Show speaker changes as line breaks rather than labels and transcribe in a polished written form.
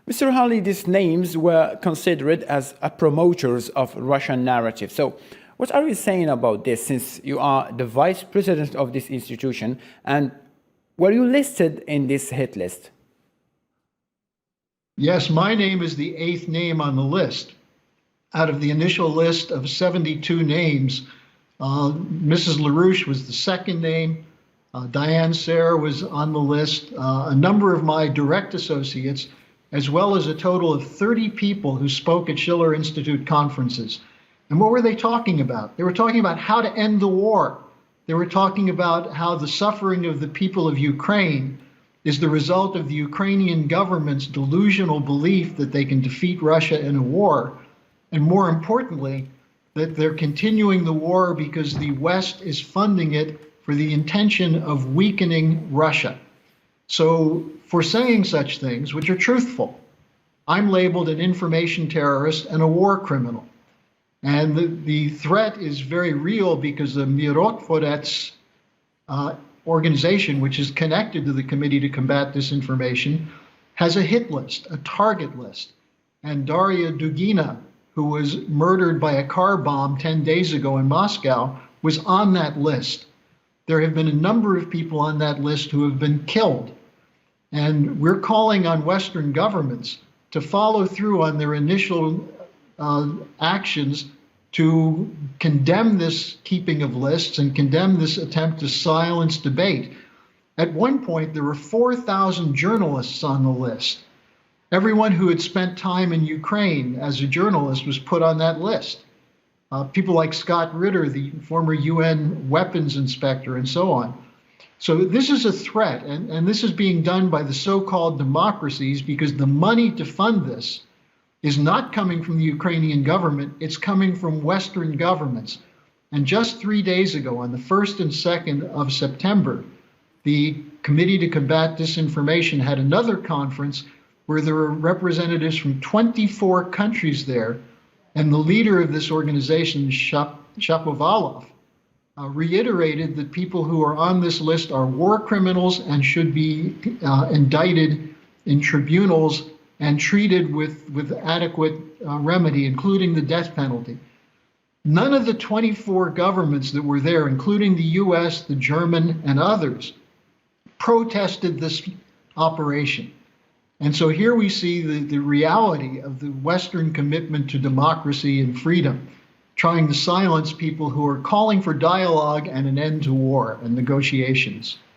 Mr. Harley, these names were considered as promoters of Russian narrative. So what are you saying about this, since you are the vice president of this institution, and were you listed in this hit list?
Yes, my name is the 8th name on the list. Out of the initial list of 72 names, Mrs. LaRouche was the 2nd name. Diane Sayre was on the list. A number of my direct associates, as well as a total of 30 people who spoke at Schiller Institute conferences. And what were they talking about? They were talking about how to end the war. They were talking about how the suffering of the people of Ukraine is the result of the Ukrainian government's delusional belief that they can defeat Russia in a war. And more importantly, that they're continuing the war because the West is funding it for the intention of weakening Russia. So for saying such things, which are truthful, I'm labeled an information terrorist and a war criminal. And the threat is very real because the Mirotvorets organization, which is connected to the Committee to Combat Disinformation, has a hit list, a target list. And Darya Dugina, who was murdered by a car bomb 10 days ago in Moscow, was on that list. There have been a number of people on that list who have been killed. And we're calling on Western governments to follow through on their initial actions to condemn this keeping of lists and condemn this attempt to silence debate. At one point, there were 4,000 journalists on the list. Everyone who had spent time in Ukraine as a journalist was put on that list. People like Scott Ritter, the former UN weapons inspector, and so on. So this is a threat, and this is being done by the so-called democracies because the money to fund this is not coming from the Ukrainian government, it's coming from Western governments. And just 3 days ago, on the 1st and 2nd of September, the Committee to Combat Disinformation had another conference where there were representatives from 24 countries there, and the leader of this organization, Shapovalov, reiterated that people who are on this list are war criminals and should be indicted in tribunals and treated with adequate remedy, including the death penalty. None of the 24 governments that were there, including the US, the German, and others, protested this operation. And so here we see the reality of the Western commitment to democracy and freedom, trying to silence people who are calling for dialogue and an end to war and negotiations.